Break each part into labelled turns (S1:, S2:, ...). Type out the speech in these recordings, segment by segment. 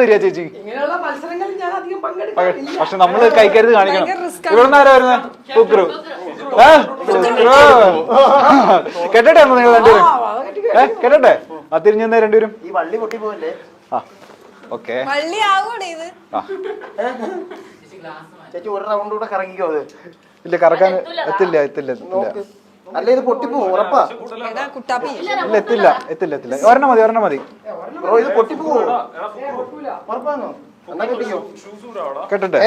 S1: ചേച്ചി
S2: ഇങ്ങനെയുള്ള മത്സരങ്ങളിൽ ഞാൻ അധികം പങ്കെടുക്കാറില്ല.
S1: പക്ഷെ നമ്മള് കൈക്കരുത് കാണിക്കണം. ഇവിടെ ആരാ വരുന്നത്? കുക്രു. കെട്ടട്ടെ നിങ്ങൾ രണ്ടുപേരും? കെട്ടട്ടെ? ആ തിരിഞ്ഞ രണ്ടുപേരും.
S3: ഈ വള്ളി പൊട്ടി പോവല്ലേ?
S1: ആ ഓക്കെ.
S3: ചേച്ചി ഒരു റൗണ്ട് കൂടെ കറങ്ങിക്കോ. അത്
S1: ഇല്ല കറക്കാൻ എത്തില്ല.
S3: അല്ല ഇത് പൊട്ടിപ്പോ ഉറപ്പാ.
S1: ഇല്ല എത്തില്ല. ഒരെണ്ണം മതി.
S3: ബ്രോ ഇത് പൊട്ടിപ്പോ ഉറപ്പാണോ? എന്നാ കെട്ടിക്കോ.
S1: കെട്ടട്ടെ?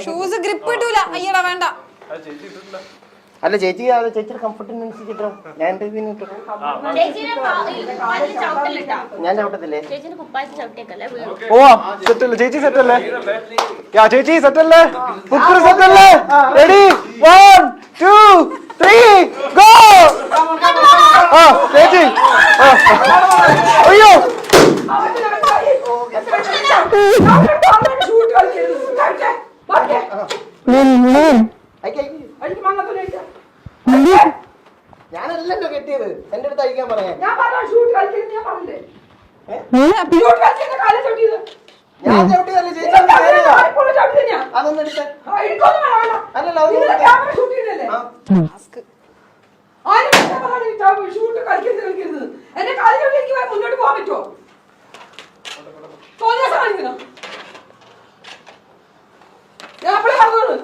S4: ഷൂസ് ഗ്രിപ്പ് കിട്ടൂല. അയ്യടാ വേണ്ട.
S3: അല്ല ചേച്ചിയുടെ കംഫർട്ടിനനുസരിച്ചിട്ടോ. ഞാൻ ഞാൻ ചവിട്ടത്തില്ലേ?
S1: ഓ സെറ്റല്ലേ ചേച്ചി? സെറ്റല്ലേ ചേച്ചി? സെറ്റല്ലേ? കുക്കർ സെറ്റല്ലേ? Ready 1 2 3 go. ആ ചേച്ചി. അയ്യോ
S3: ഞാനല്ലല്ലോ കെട്ടിയത്. എന്റെ അടുത്ത് അയക്കാൻ പറയാം.
S2: ഞാൻ പറഞ്ഞില്ലേ?
S3: ഞാൻ ചവിട്ടിയതല്ലേ ചേച്ചി? അതൊന്നും എടുത്ത് അല്ലല്ലോ
S2: എന്റെ കാലിലോട്ട് എനിക്ക് മുന്നോട്ട് പോകാൻ പറ്റുമോ? കാണിക്കണം. ഞാൻ അപ്പളേ പറഞ്ഞത്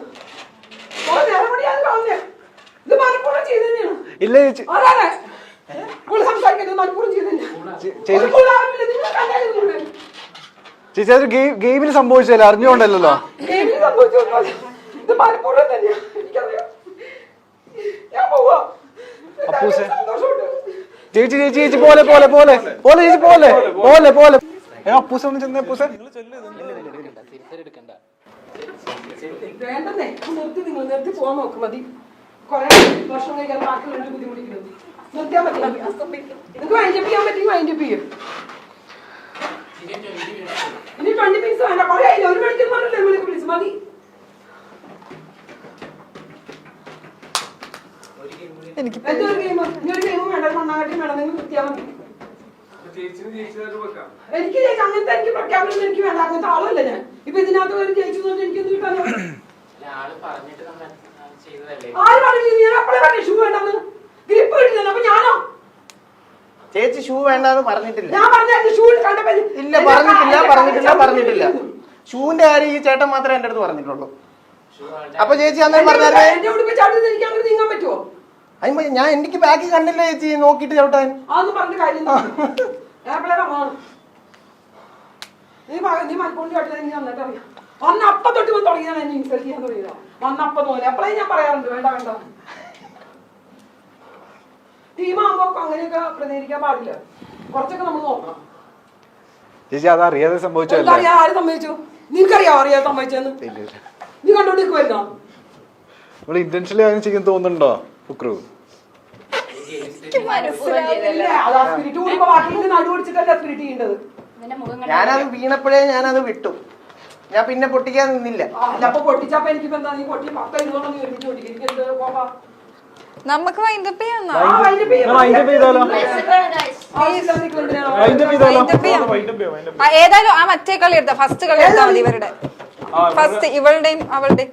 S2: ഇത് മനഃപൂർവ്വം ചെയ്ത് തന്നെയാണ്.
S1: ഇല്ല ചേച്ചി
S2: സംസാരിക്കുന്നത് മനഃപൂർവ്വം ചെയ്ത് തന്നെയാണ്.
S1: ചേച്ചി അതൊരു ഗെയിമിന് സംഭവിച്ചല്ലേ? അറിഞ്ഞുകൊണ്ടല്ലോ.
S2: ഗെയിമിന് സംഭവിച്ചു. ഇത് മനഃപൂർവ്വം തന്നെയാണ്. എനിക്കറിയാം. ഞാൻ പോവാ.
S1: ചേച്ചി പോലെ അപ്പൂസ ഒന്ന് ചെന്നേ. അപ്പൂസ
S2: വേണ്ടെന്നേ നിർത്തി പോവാൻ നോക്കും. മതി കൊറേ വർഷം കഴിക്കാൻ ബാക്കിയുള്ള ബുദ്ധിമുട്ടിക്കുന്നത് നിർത്തിയാൽ മതി. നിങ്ങൾക്ക് വൈൻഡപ്പ് ചെയ്യാൻ പറ്റി വൈൻഡപ്പ് ചെയ്യും. ഇനി 20 മിനിറ്റ്സ് വേണ്ട. കൊറേ ആയില്ല. 1 മണിക്കൂർ പറഞ്ഞില്ലേ വിളിച്ച് മതി. എന്തൊരു ഗെയിം? ഇനിയൊരു ഗെയിമും വേണ്ട. മണ്ണാകട്ടിയും വേണം. നിങ്ങൾ നിർത്തിയാൽ മതി. എനിക്ക് അങ്ങനത്തെ എനിക്ക് പ്രഖ്യാപനം എനിക്ക് വേണ്ട. അങ്ങനത്തെ ആളല്ല ഞാൻ. ഇപ്പൊ ഇതിനകത്ത് വരെ ജയിച്ചു എനിക്കൊന്നും കിട്ടാൻ ആര് പറഞ്ഞു? ഞാൻ അപ്പഴേ പറഞ്ഞു ഷൂ വേണ്ടെന്ന്. ഗ്രിപ്പ് കിട്ടുന്നില്ല. അപ്പൊ ഞാനോ?
S3: ചേച്ചി ഷൂ വേണ്ടെന്ന് പറഞ്ഞിട്ടില്ല.
S2: ഞാൻ പറഞ്ഞു ഷൂ കണ്ടപ്പോ
S3: ഇല്ല പറഞ്ഞിട്ടില്ല. ഷൂവിന്റെ കാര്യം ഈ ചേട്ടൻ മാത്രമേ എന്റെ അടുത്ത് പറഞ്ഞിട്ടുള്ളൂ. അപ്പൊ ചേച്ചി അന്നേരം പറഞ്ഞാൽ
S2: എന്റെ ഉടുപ്പ് ചവിട്ടി എനിക്ക് അങ്ങനെ നീങ്ങാൻ പറ്റുമോ?
S3: ഞാൻ എനിക്ക് ബാക്കി കണ്ടില്ല ചേച്ചി നോക്കിട്ട് ചവിട്ടാൻ.
S2: അതൊന്നും പറഞ്ഞ കാര്യം ഞാൻ അപ്പഴേ പറഞ്ഞു. നീ മലപ്പുറം ചവിട്ടി എനിക്ക് നന്നായിട്ട് അറിയാം. അന്നപ്പം തൊട്ട് തുടങ്ങിയാണ് എന്നെ ഇൻസൾട്ട് ചെയ്യാൻ തുടങ്ങിയതാ. അന്നപ്പം തോന്നി. അപ്പളേ ഞാൻ പറയാറുണ്ട് വേണ്ട. ടീമാകുമ്പോ അങ്ങനെയൊക്കെ പ്രതികരിക്കാൻ പാടില്ല. കുറച്ചൊക്കെ നമ്മൾ നോക്കണം.
S1: ചേച്ചി അത് അറിയാതെ സംഭവിച്ചല്ലേ?
S2: ആര് സംഭവിച്ചു? നിനക്കറിയാവോ അറിയാതെ സംഭവിച്ചെന്ന്? നീ കണ്ടോണ്ടിരിക്കുവായിരുന്നോ?
S1: നമ്മള് ഇന്റൻഷനലി അങ്ങനെ ചെയ്യുന്ന തോന്നുന്നുണ്ടോ കുക്രു?
S3: ഞാനത് വീണപ്പോഴേ ഞാനത് വിട്ടു. ഞാൻ പിന്നെ പൊട്ടിക്കാൻ നിന്നില്ല.
S4: നമുക്ക് വൈൻഡപ്പ് ചെയ്യാം. ഏതായാലും ആ മറ്റേ കളി എടുത്താ ഫസ്റ്റ് കളി എടുത്താൽ മതി. ഇവരുടെ ഫസ്റ്റ് ഇവളുടെയും അവളുടെയും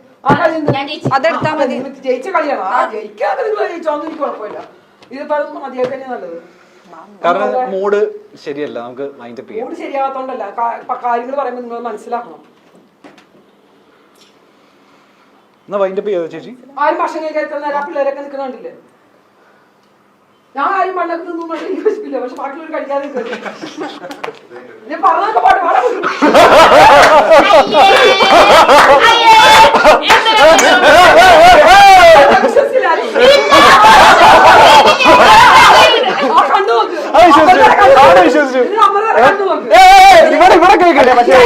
S4: അതെടുത്താൽ മതി.
S2: ജയിച്ച കളിയാണ്. ജയിക്കാതെ നിങ്ങൾ ജയിച്ചോന്നും എനിക്ക് കുഴപ്പമില്ല. ഇതിപ്പോ മതിയാക്കാൻ നല്ലത്.
S1: കാരണം മൂഡ് ശരിയല്ല. നമുക്ക് വൈൻഡപ്പ് ചെയ്യാം.
S2: മൂഡ് ശരിയാവാത്തോണ്ടല്ല, കാര്യങ്ങൾ പറയുമ്പോൾ നിങ്ങൾ മനസ്സിലാക്കണം.
S1: എന്നാ വൈൻഡപ്പ് ചെയ്യാതെ ചേച്ചി.
S2: ആരും ഭക്ഷണം കഴിക്കാൻ നേരം പിള്ളേരൊക്കെ നിൽക്കുന്നുണ്ടില്ലേ? ഞാൻ ആരും പണ്ടൊക്കെ നിന്നും എനിക്ക് വിശപ്പില്ല. പക്ഷെ ബാക്കിയുള്ളവർ കഴിക്കാതെ ഞാൻ പറഞ്ഞൊക്കെ പാട്ട് പാടാൻ
S1: ഇവിടെ കേൾക്കട്ടെ. പക്ഷേ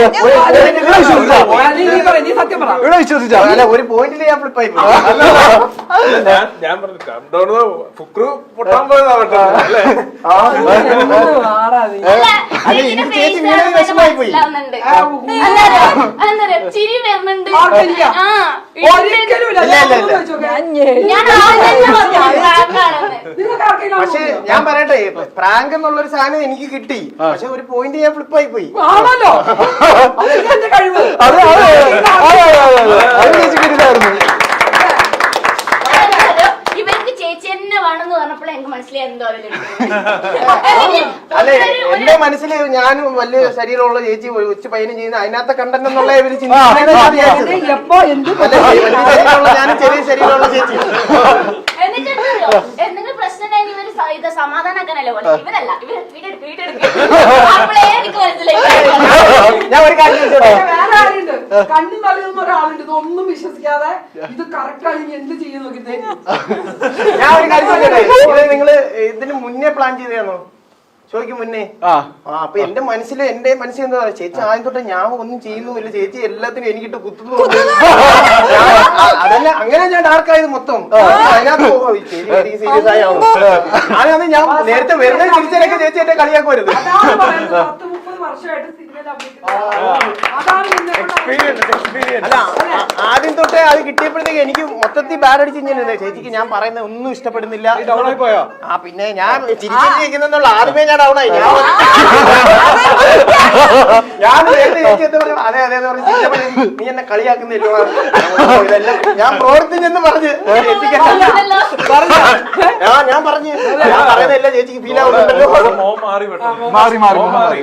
S2: നീ സത്യം
S1: ഇവിടെ വിശ്വസിച്ചാ
S3: അല്ല ഒരു പോയിന്റിൽ ഞാൻ ഫ്ലിപ്പായി
S5: ഞാൻ പറഞ്ഞു കണ്ടോണ് ഫുക്രു പൊട്ടാൻ പോയതാവട്ടെ അല്ലേ
S3: അല്ല ഇത് ചേച്ചി വീണത് വിഷമായി പോയി
S6: ചിരി വരുന്നുണ്ട്
S2: ഒരിക്കലും ഇല്ല.
S3: ഇല്ല, ഇല്ല, ഇല്ല.
S6: ഞാൻ ആദ്യം തന്നെ പറഞ്ഞു പ്രാങ്കാണെന്ന്.
S2: നിങ്ങൾക്ക് ആർക്കെങ്കിലും
S3: പക്ഷെ ഞാൻ പറയട്ടെ പ്രാങ്ക് എന്നുള്ളൊരു സാധനം എനിക്ക് കിട്ടി പക്ഷെ ഒരു പോയിന്റ് ഞാൻ ഫ്ലിപ്പായി പോയി
S2: ആണല്ലോ അതൊക്കെ എന്റെ കഴിവ്
S1: അത് ചേച്ചിക്ക് ഇതായിരുന്നു.
S6: ഇവർക്ക് ചേച്ചി തന്നെ വേണമെന്ന് പറഞ്ഞപ്പോൾ എനിക്ക് മനസ്സിലായി എന്തോ
S3: അല്ലെ എന്റെ മനസ്സിൽ ഞാനും വലിയ ശരീരമുള്ള ചേച്ചി ഉച്ച പയ്യനും ചെയ്യുന്ന അതിനകത്തെ കണ്ടന്റ് എന്നുള്ള ഇവര് ചിന്തിക്കുന്നത്
S2: എപ്പോ എന്ത്
S3: വലിയ ശരീരമുള്ള ഞാനും ചെറിയ ശരീരമുള്ള ചേച്ചി
S6: എന്നിട്ടെന്തറിയോ എന്തെങ്കിലും പ്രശ്നം ഉണ്ടായി ഇവര് ഇത് സമാധാനാക്കാനല്ലേ പോലെ ഇവരല്ല ഇവര് വീടെടുക്കും അപ്പോഴേ എനിക്ക് മനസ്സിലായി
S3: ഞാൻ ഒരു കാര്യം ചോദിച്ചോട്ടെ
S2: വേറെ ആരുണ്ട് കണ്ണു നല്ലതെന്ന് ഒരാളുണ്ട് ഇതൊന്നും വിശ്വസിക്കാതെ ഇത് കറക്റ്റ് ആണ് ഇനി എന്ത് ചെയ്യും നോക്കിട്ടേ
S3: ഞാൻ ഒരു കാര്യം ചോദിച്ചോട്ടെ ഇത് നിങ്ങള് ഇതിന് മുന്നേ പ്ലാൻ ചെയ്തതാണോ ചോദിക്കും മുന്നേ അപ്പൊ എന്റെ മനസ്സിൽ എന്താ പറയാ ചേച്ചി ആദ്യം തൊട്ട് ഞാൻ ഒന്നും ചെയ്യുന്നുമില്ല ചേച്ചി എല്ലാത്തിനും എനിക്കിട്ട് കുത്തുന്നു അതല്ല അങ്ങനെ ഞാൻ ഡാർക്കായത് മൊത്തം അതിനകത്ത് സീരിയസ് ആയാവും ഞാനത് ഞാൻ നേരത്തെ വരുന്ന തിരിച്ചൊക്കെ ചേച്ചി എന്നെ കളിയാക്കുവരുത്
S2: അതാണ് പറയുന്നത് 10-30 വർഷമായിട്ട് സിനിമയിൽ അഭിനയിക്കുന്നത് അതാണ്
S3: അല്ല ആദ്യം തൊട്ടേ അത് കിട്ടിയപ്പോഴത്തേക്ക് എനിക്ക് മൊത്തത്തിൽ ബാഡ് അടിച്ച് ഇങ്ങനെ ചേച്ചിക്ക് ഞാൻ പറയുന്നത് ഒന്നും ഇഷ്ടപ്പെടുന്നില്ല
S1: പോയോ
S3: പിന്നെ ഞാൻ ചിരിച്ചിരിക്കുന്നുള്ള ആദ്യമേ ഞാൻ ഡൗൺ ആയി ഞാൻ നേരത്തെ ചേച്ചി എന്താ പറയും അതെ അതെ എന്ന് പറഞ്ഞ് നീ എന്നെ കളിയാക്കുന്നില്ലോ ഇതെല്ലാം ഞാൻ പ്രവർത്തിച്ചെന്ന് പറഞ്ഞ് ചേച്ചിക്ക് ഞാൻ പറഞ്ഞു ഞാൻ പറയുന്നില്ല ചേച്ചിക്ക് ഫീൽ ആവുന്നുണ്ടല്ലോ
S5: മോൻ മാറി പെട്ടെന്ന്
S1: മാറി മാറി
S5: മോൻ മാറി